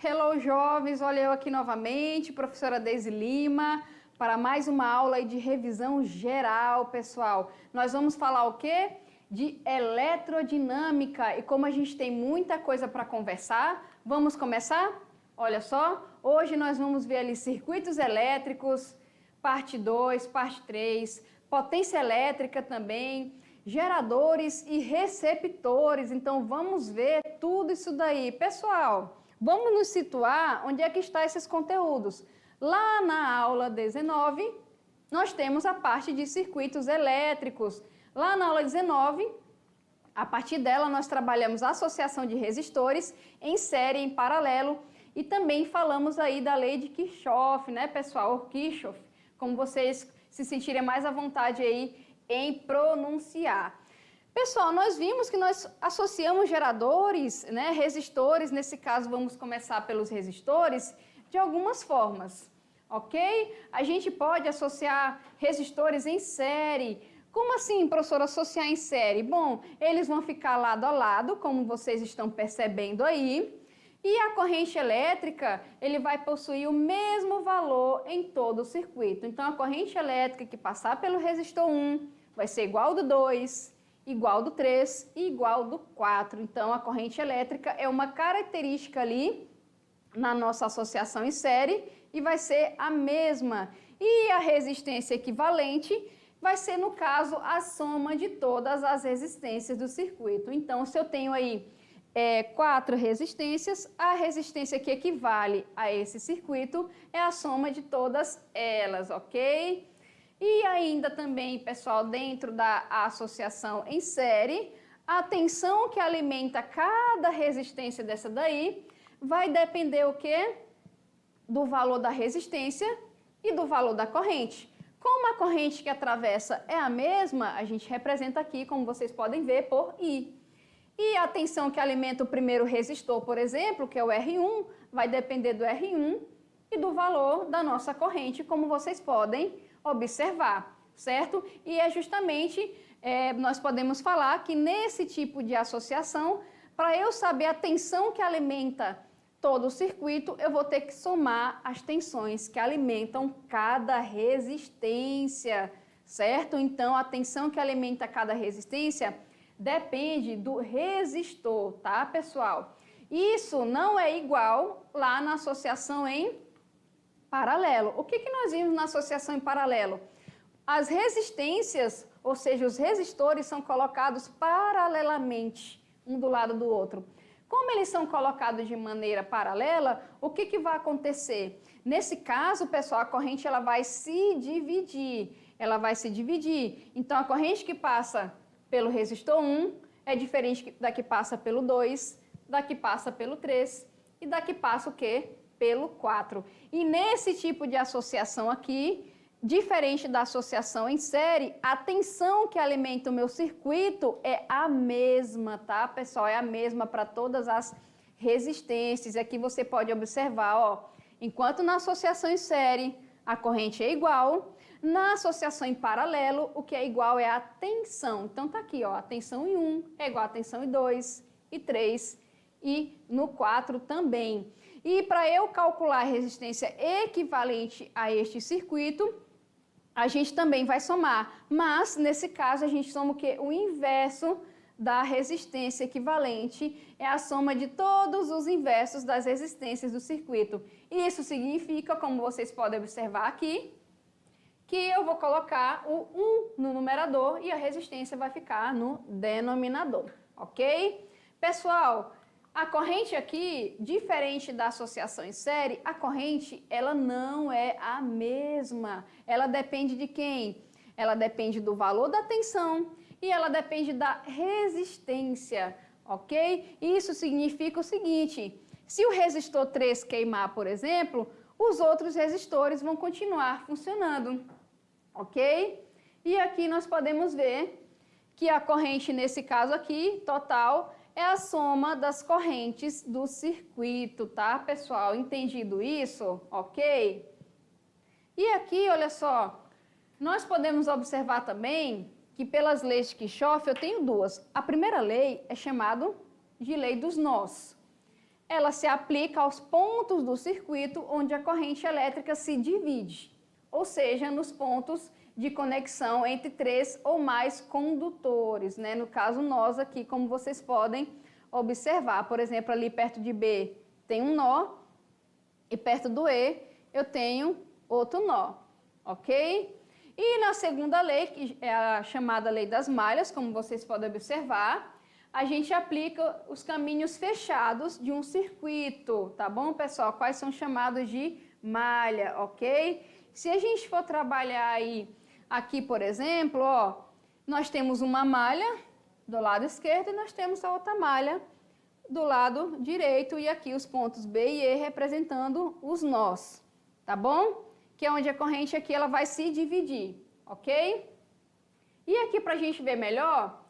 Hello, jovens! Olha eu aqui novamente, professora Deise Lima, para mais uma aula de revisão geral, pessoal. Nós vamos falar o quê? De eletrodinâmica, e como a gente tem muita coisa para conversar, vamos começar? Olha só, hoje nós vamos ver ali circuitos elétricos, parte 2, parte 3, potência elétrica também, geradores e receptores. Então vamos ver tudo isso daí. Pessoal, vamos nos situar onde é que estão esses conteúdos. Lá na aula 19, nós temos a parte de circuitos elétricos. Lá na aula 19, a partir dela nós trabalhamos a associação de resistores em série, em paralelo, e também falamos aí da lei de Kirchhoff, né, pessoal? Ou Kirchhoff, como vocês se sentirem mais à vontade aí em pronunciar. Pessoal, nós vimos que nós associamos geradores, né, resistores, nesse caso vamos começar pelos resistores, de algumas formas, ok? A gente pode associar resistores em série. Como assim, professora, associar em série? Bom, eles vão ficar lado a lado, como vocês estão percebendo aí, e a corrente elétrica, ele vai possuir o mesmo valor em todo o circuito. Então, a corrente elétrica que passar pelo resistor 1 vai ser igual ao do 2, igual ao do 3 e igual ao do 4. Então, a corrente elétrica é uma característica ali na nossa associação em série e vai ser a mesma. E a resistência equivalente vai ser, no caso, a soma de todas as resistências do circuito. Então, se eu tenho aí 4 resistências, a resistência que equivale a esse circuito é a soma de todas elas, ok? E ainda também, pessoal, dentro da associação em série, a tensão que alimenta cada resistência dessa daí vai depender o quê? Do valor da resistência e do valor da corrente. Como a corrente que atravessa é a mesma, a gente representa aqui, como vocês podem ver, por I. E a tensão que alimenta o primeiro resistor, por exemplo, que é o R1, vai depender do R1 e do valor da nossa corrente, como vocês podem observar, certo? E é justamente, nós podemos falar que nesse tipo de associação, para eu saber a tensão que alimenta todo o circuito, eu vou ter que somar as tensões que alimentam cada resistência, certo? Então, a tensão que alimenta cada resistência depende do resistor, tá, pessoal? Isso não é igual lá na associação em paralelo. O que nós vimos na associação em paralelo? As resistências, ou seja, os resistores são colocados paralelamente, um do lado do outro. Como eles são colocados de maneira paralela, o que vai acontecer? Nesse caso, pessoal, a corrente ela vai se dividir. Ela vai se dividir. Então, a corrente que passa pelo resistor 1 é diferente da que passa pelo 2, da que passa pelo 3 e da que passa o quê? Pelo 4. E nesse tipo de associação aqui, diferente da associação em série, a tensão que alimenta o meu circuito é a mesma, tá, pessoal? É a mesma para todas as resistências. Aqui você pode observar, ó, enquanto na associação em série a corrente é igual, na associação em paralelo, o que é igual é a tensão. Então tá aqui, ó, a tensão em 1 é igual a tensão em 2 e 3 e no 4 também. E para eu calcular a resistência equivalente a este circuito, a gente também vai somar, mas nesse caso a gente soma o quê? O inverso da resistência equivalente, é a soma de todos os inversos das resistências do circuito. Isso significa, como vocês podem observar aqui, que eu vou colocar o 1 no numerador e a resistência vai ficar no denominador, ok? Pessoal, a corrente aqui, diferente da associação em série, a corrente, ela não é a mesma. Ela depende de quem? Ela depende do valor da tensão e ela depende da resistência, ok? Isso significa o seguinte, se o resistor 3 queimar, por exemplo, os outros resistores vão continuar funcionando, ok? E aqui nós podemos ver que a corrente, nesse caso aqui, total, é a soma das correntes do circuito, tá, pessoal? Entendido isso? Ok? E aqui, olha só, nós podemos observar também que pelas leis de Kirchhoff eu tenho duas. A primeira lei é chamada de lei dos nós. ela se aplica aos pontos do circuito onde a corrente elétrica se divide, ou seja, nos pontos de conexão entre 3 ou mais condutores, né? No caso, nós aqui, como vocês podem observar, por exemplo, ali perto de B tem um nó e perto do E eu tenho outro nó, ok? E na segunda lei, que é a chamada lei das malhas, como vocês podem observar, a gente aplica os caminhos fechados de um circuito, tá bom, pessoal? Quais são chamados de malha, ok? Se a gente for trabalhar aí, aqui, por exemplo, ó, nós temos uma malha do lado esquerdo e nós temos a outra malha do lado direito e aqui os pontos B e E representando os nós, tá bom? Que é onde a corrente aqui ela vai se dividir, ok? E aqui para a gente ver melhor,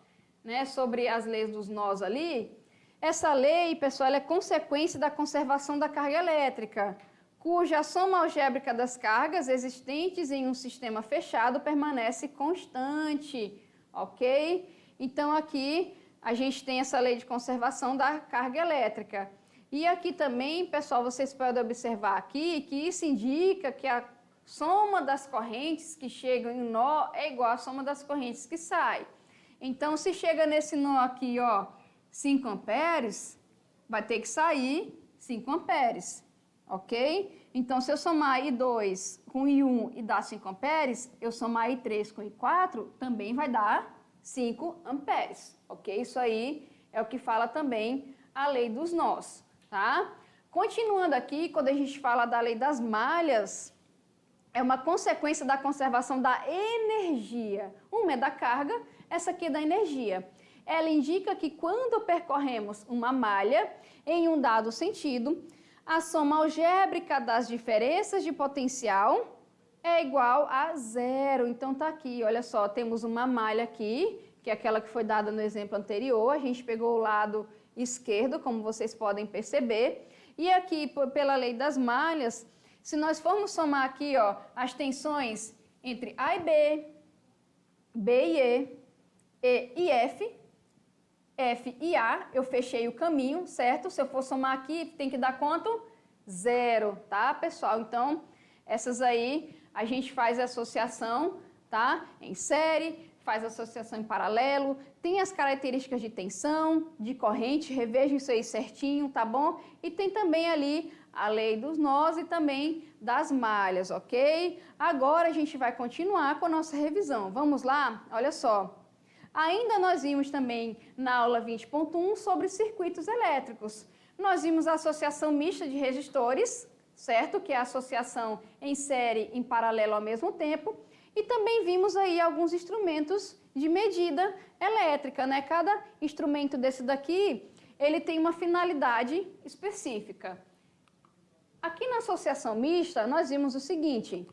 né, sobre as leis dos nós ali, essa lei, pessoal, ela é consequência da conservação da carga elétrica, cuja soma algébrica das cargas existentes em um sistema fechado permanece constante, ok? Então aqui a gente tem essa lei de conservação da carga elétrica. E aqui também, pessoal, vocês podem observar aqui que isso indica que a soma das correntes que chegam em um nó é igual à soma das correntes que saem. Então, se chega nesse nó aqui, ó, 5 amperes, vai ter que sair 5 amperes, ok? Então, se eu somar I2 com I1 e dar 5 amperes, eu somar I3 com I4, também vai dar 5 amperes, ok? Isso aí é o que fala também a lei dos nós, tá? Continuando aqui, quando a gente fala da lei das malhas, é uma consequência da conservação da energia. Uma é da carga, essa aqui é da energia. Ela indica que quando percorremos uma malha em um dado sentido, a soma algébrica das diferenças de potencial é igual a zero. Então tá aqui, olha só, temos uma malha aqui, que é aquela que foi dada no exemplo anterior. A gente pegou o lado esquerdo, como vocês podem perceber. E aqui, pela lei das malhas, se nós formos somar aqui, ó, as tensões entre A e B, B e E F, F e A, eu fechei o caminho, certo? Se eu for somar aqui, tem que dar quanto? Zero, tá, pessoal? Então, essas aí, a gente faz a associação, tá? Em série, faz associação em paralelo, tem as características de tensão, de corrente, revejam isso aí certinho, tá bom? E tem também ali a lei dos nós e também das malhas, ok? Agora a gente vai continuar com a nossa revisão. Vamos lá? Olha só. Ainda nós vimos também na aula 20.1 sobre circuitos elétricos. Nós vimos a associação mista de resistores, certo? Que é a associação em série em paralelo ao mesmo tempo. E também vimos aí alguns instrumentos de medida elétrica, né? Cada instrumento desse daqui, ele tem uma finalidade específica. Aqui na associação mista, nós vimos o seguinte,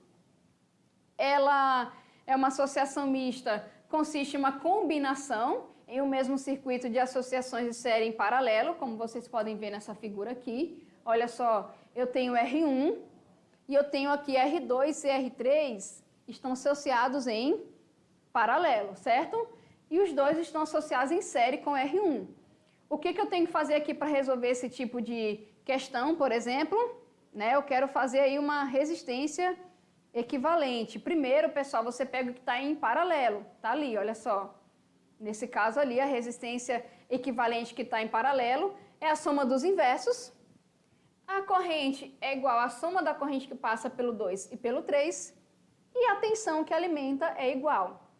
ela é uma associação mista, consiste em uma combinação em um mesmo circuito de associações de série em paralelo, como vocês podem ver nessa figura aqui. Olha só, eu tenho R1 e eu tenho aqui R2 e R3 estão associados em paralelo, certo? E os dois estão associados em série com R1. O que eu tenho que fazer aqui para resolver esse tipo de questão, por exemplo? Né, eu quero fazer aí uma resistência equivalente. Primeiro, pessoal, você pega o que está em paralelo. Tá ali, olha só. Nesse caso ali, a resistência equivalente que está em paralelo é a soma dos inversos. A corrente é igual à soma da corrente que passa pelo 2 e pelo 3. E a tensão que alimenta é igual.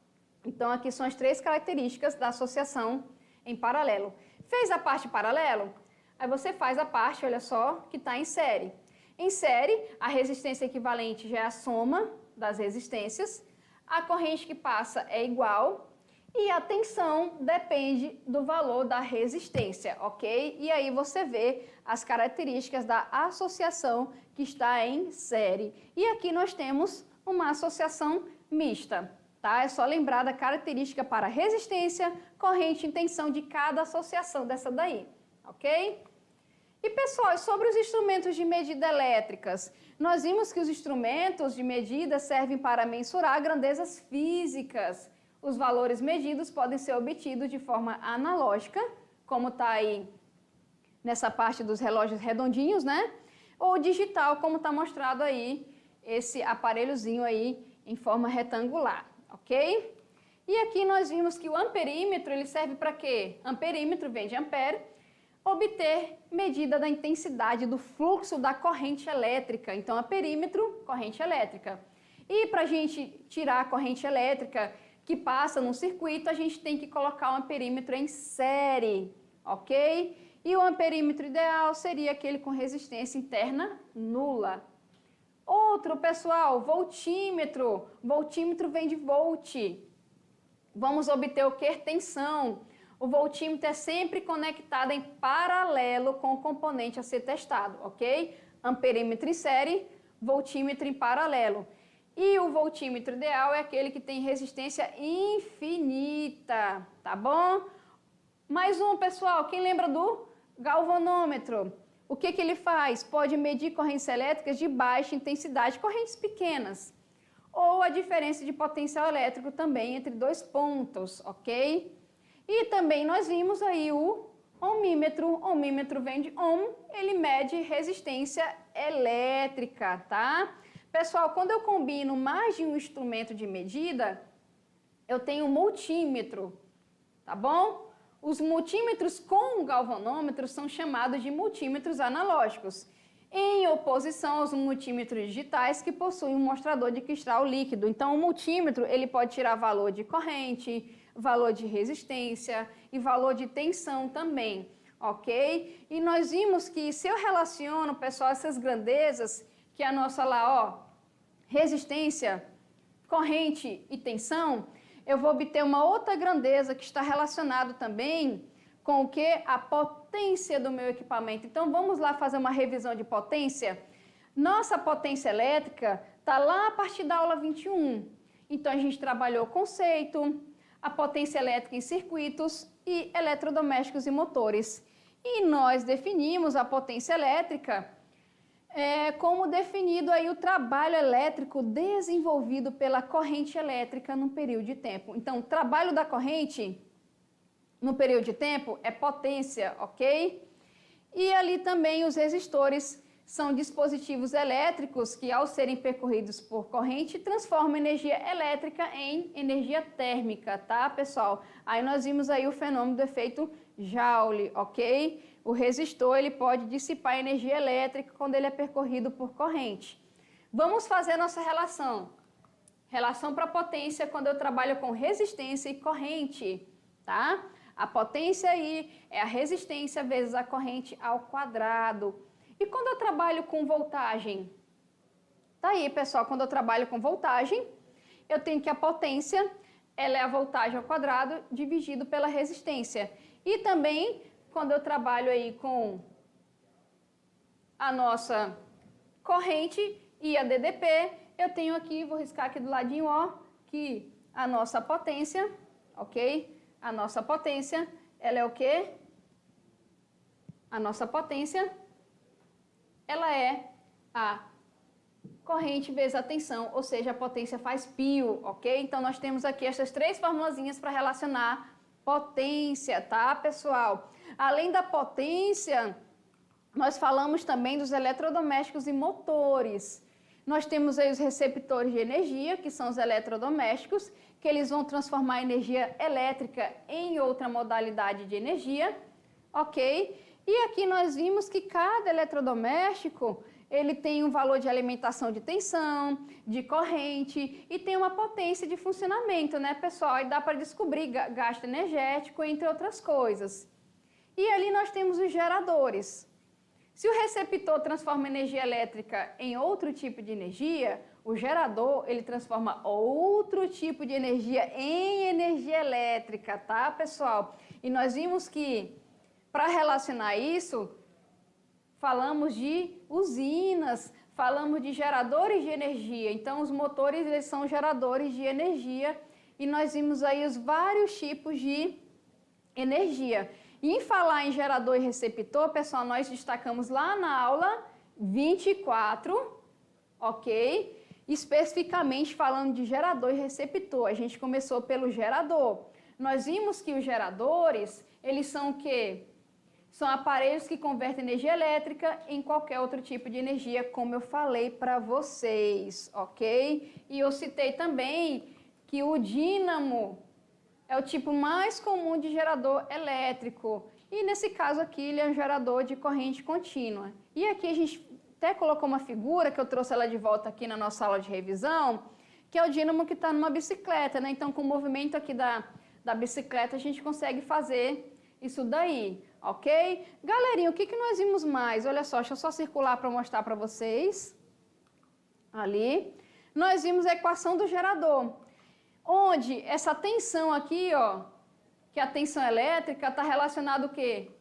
Então, aqui são as 3 características da associação em paralelo. Fez a parte paralelo? Aí você faz a parte, olha só, que está em série. Em série, a resistência equivalente já é a soma das resistências, a corrente que passa é igual e a tensão depende do valor da resistência, ok? E aí você vê as características da associação que está em série. E aqui nós temos uma associação mista, tá? É só lembrar da característica para resistência, corrente e tensão de cada associação dessa daí, ok? E, pessoal, sobre os instrumentos de medida elétricas, nós vimos que os instrumentos de medida servem para mensurar grandezas físicas. Os valores medidos podem ser obtidos de forma analógica, como está aí nessa parte dos relógios redondinhos, né? Ou digital, como está mostrado aí, esse aparelhozinho aí em forma retangular, ok? E aqui nós vimos que o amperímetro, ele serve para quê? Amperímetro vem de ampere, obter medida da intensidade do fluxo da corrente elétrica. Então, amperímetro, corrente elétrica. E para a gente tirar a corrente elétrica que passa no circuito, a gente tem que colocar o amperímetro em série, ok? E o amperímetro ideal seria aquele com resistência interna nula. Outro, pessoal, voltímetro. Voltímetro vem de volt. Vamos obter o que? Tensão. O voltímetro é sempre conectado em paralelo com o componente a ser testado, ok? Amperímetro em série, voltímetro em paralelo. E o voltímetro ideal é aquele que tem resistência infinita, tá bom? Mais um, pessoal, quem lembra do galvanômetro? O que ele faz? Pode medir correntes elétricas de baixa intensidade, correntes pequenas, ou a diferença de potencial elétrico também entre dois pontos, ok? E também nós vimos aí o ohmímetro vem de ohm, ele mede resistência elétrica, tá? Pessoal, quando eu combino mais de um instrumento de medida, eu tenho multímetro, tá bom? Os multímetros com galvanômetro são chamados de multímetros analógicos, em oposição aos multímetros digitais que possuem um mostrador de cristal líquido. Então, o multímetro ele pode tirar valor de corrente, valor de resistência e valor de tensão também, ok? E nós vimos que se eu relaciono, pessoal, essas grandezas, que é a nossa lá, ó, resistência, corrente e tensão, eu vou obter uma outra grandeza que está relacionado também com o que? A potência do meu equipamento. Então, vamos lá fazer uma revisão de potência. Nossa potência elétrica está lá a partir da aula 21. Então, a gente trabalhou o conceito, a potência elétrica em circuitos e eletrodomésticos e motores. E nós definimos a potência elétrica como definido aí o trabalho elétrico desenvolvido pela corrente elétrica num período de tempo. Então, o trabalho da corrente no período de tempo é potência, ok? E ali também os resistores são dispositivos elétricos que, ao serem percorridos por corrente, transformam energia elétrica em energia térmica, tá, pessoal? Aí nós vimos aí o fenômeno do efeito Joule, ok? O resistor, ele pode dissipar energia elétrica quando ele é percorrido por corrente. Vamos fazer a nossa relação. Relação para potência quando eu trabalho com resistência e corrente, tá? A potência aí é a resistência vezes a corrente ao quadrado. E quando eu trabalho com voltagem? Tá aí, pessoal, quando eu trabalho com voltagem, eu tenho que a potência, ela é a voltagem ao quadrado dividido pela resistência. E também, quando eu trabalho aí com a nossa corrente e a DDP, eu tenho aqui, vou riscar aqui do ladinho, ó, que a nossa potência, ok? A nossa potência, ela é o quê? A nossa potência, ela é a corrente vezes a tensão, ou seja, a potência faz π, ok? Então, nós temos aqui essas três formulazinhas para relacionar potência, tá, pessoal? Além da potência, nós falamos também dos eletrodomésticos e motores. Nós temos aí os receptores de energia, que são os eletrodomésticos, que eles vão transformar a energia elétrica em outra modalidade de energia, ok? E aqui nós vimos que cada eletrodoméstico, ele tem um valor de alimentação de tensão, de corrente e tem uma potência de funcionamento, né, pessoal? E dá para descobrir gasto energético, entre outras coisas. E ali nós temos os geradores. Se o receptor transforma energia elétrica em outro tipo de energia, o gerador, ele transforma outro tipo de energia em energia elétrica, tá, pessoal? E nós vimos que, para relacionar isso, falamos de usinas, falamos de geradores de energia. Então, os motores, eles são geradores de energia e nós vimos aí os vários tipos de energia. E em falar em gerador e receptor, pessoal, nós destacamos lá na aula 24, ok? Especificamente falando de gerador e receptor. A gente começou pelo gerador. Nós vimos que os geradores, eles são o quê? são aparelhos que convertem energia elétrica em qualquer outro tipo de energia, como eu falei para vocês, ok? E eu citei também que o dínamo é o tipo mais comum de gerador elétrico. E nesse caso aqui, ele é um gerador de corrente contínua. E aqui a gente até colocou uma figura, que eu trouxe ela de volta aqui na nossa aula de revisão, que é o dínamo que está numa bicicleta, né? Então, com o movimento aqui da bicicleta, a gente consegue fazer isso daí, ok? Galerinha, o que nós vimos mais? Olha só, deixa eu só circular para mostrar para vocês. Ali. Nós vimos a equação do gerador, onde essa tensão aqui, ó, que é a tensão elétrica, está relacionada o quê?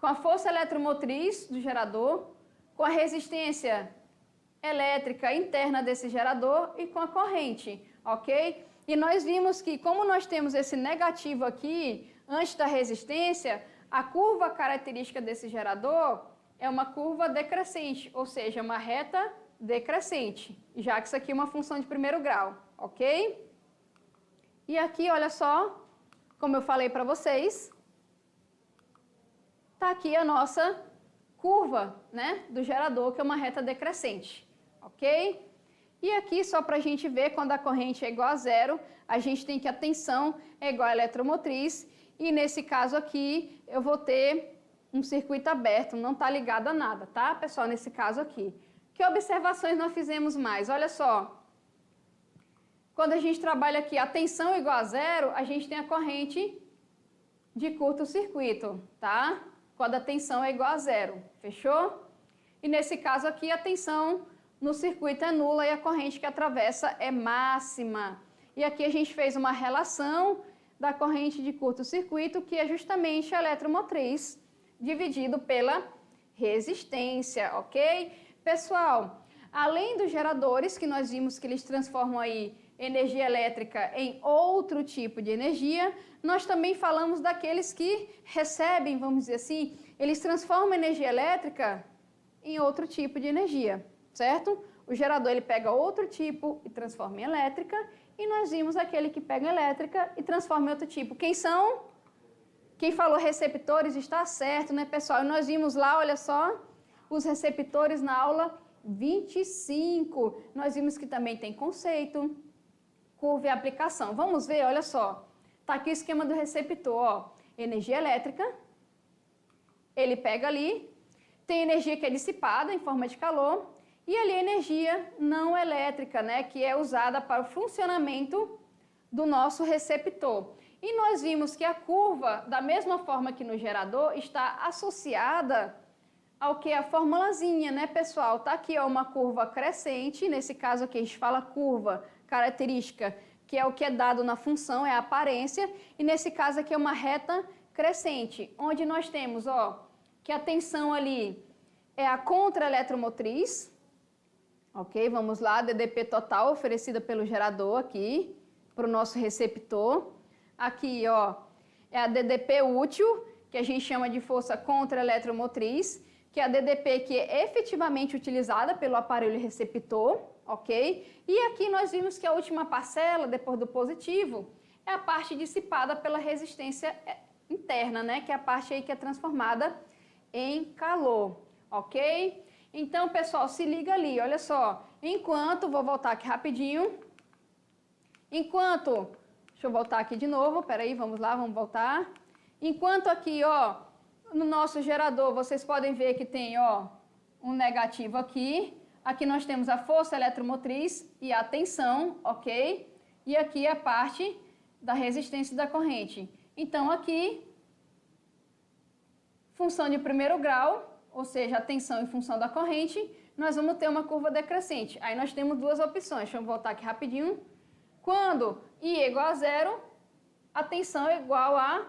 Com a força eletromotriz do gerador, com a resistência elétrica interna desse gerador e com a corrente, ok? E nós vimos que, como nós temos esse negativo aqui, antes da resistência, a curva característica desse gerador é uma curva decrescente, ou seja, uma reta decrescente, já que isso aqui é uma função de primeiro grau, ok? E aqui, olha só, como eu falei para vocês, tá aqui a nossa curva, né, do gerador, que é uma reta decrescente, ok? E aqui, só para a gente ver, quando a corrente é igual a zero, a gente tem que a tensão é igual à eletromotriz, e nesse caso aqui, eu vou ter um circuito aberto, não está ligado a nada, tá, pessoal, nesse caso aqui. Que observações nós fizemos mais? Olha só, quando a gente trabalha aqui a tensão é igual a zero, a gente tem a corrente de curto-circuito, tá? Quando a tensão é igual a zero, fechou? E nesse caso aqui, a tensão no circuito é nula e a corrente que atravessa é máxima. E aqui a gente fez uma relação da corrente de curto-circuito, que é justamente a eletromotriz, dividido pela resistência, ok? Pessoal, além dos geradores, que nós vimos que eles transformam aí energia elétrica em outro tipo de energia, nós também falamos daqueles que recebem, vamos dizer assim, eles transformam energia elétrica em outro tipo de energia, certo? O gerador ele pega outro tipo e transforma em elétrica, e nós vimos aquele que pega elétrica e transforma em outro tipo. Quem são? Quem falou receptores está certo, né, pessoal? E nós vimos lá, olha só, os receptores na aula 25. Nós vimos que também tem conceito, curva e aplicação. Vamos ver, olha só. Tá aqui o esquema do receptor, ó. Energia elétrica, ele pega ali, tem energia que é dissipada em forma de calor, e ali a energia não elétrica, né, que é usada para o funcionamento do nosso receptor. E nós vimos que a curva, da mesma forma que no gerador, está associada ao que é a formulazinha, né, pessoal? Tá aqui, ó, uma curva crescente, nesse caso aqui a gente fala curva característica, que é o que é dado na função, é a aparência, e nesse caso aqui é uma reta crescente, onde nós temos, ó, que a tensão ali é a contra-eletromotriz, ok? Vamos lá, DDP total oferecida pelo gerador aqui, para o nosso receptor. Aqui, ó, é a DDP útil, que a gente chama de força contra-eletromotriz, que é a DDP que é efetivamente utilizada pelo aparelho receptor, ok? E aqui nós vimos que a última parcela, depois do positivo, é a parte dissipada pela resistência interna, né? Que é a parte aí que é transformada em calor, ok? Então, pessoal, se liga ali, olha só. Enquanto, vou voltar aqui rapidinho. Enquanto, deixa eu voltar aqui de novo, peraí, vamos lá, vamos voltar. Enquanto aqui, ó, no nosso gerador, vocês podem ver que tem, ó, um negativo aqui. Aqui nós temos a força eletromotriz e a tensão, ok? E aqui a parte da resistência da corrente. Então, aqui, função de primeiro grau, ou seja, a tensão em função da corrente, nós vamos ter uma curva decrescente. Aí nós temos duas opções. Deixa eu voltar aqui rapidinho. Quando I é igual a zero, a tensão é igual a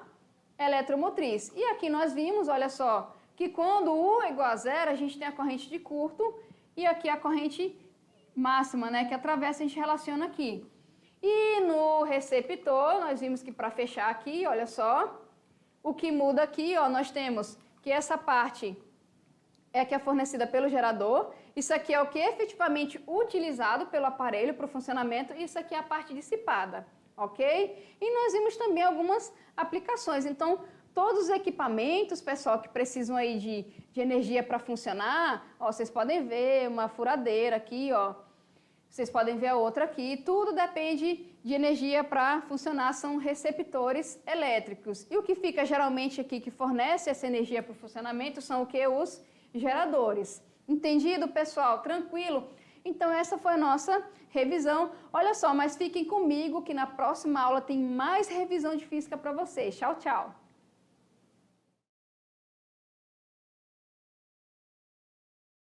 eletromotriz. E aqui nós vimos, olha só, que quando U é igual a zero, a gente tem a corrente de curto e aqui a corrente máxima, né, que atravessa, a gente relaciona aqui. E no receptor, nós vimos que para fechar aqui, olha só, o que muda aqui, ó, nós temos que essa parte é que é fornecida pelo gerador, isso aqui é o que é efetivamente utilizado pelo aparelho para o funcionamento, e isso aqui é a parte dissipada, ok? E nós vimos também algumas aplicações, então todos os equipamentos, pessoal, que precisam aí de energia para funcionar, ó, vocês podem ver uma furadeira aqui, ó. Vocês podem ver a outra aqui, tudo depende de energia para funcionar, são receptores elétricos. E o que fica geralmente aqui que fornece essa energia para o funcionamento são o que? Os geradores. Entendido, pessoal? Tranquilo? Então essa foi a nossa revisão. Olha só, mas fiquem comigo que na próxima aula tem mais revisão de física para vocês. Tchau, tchau!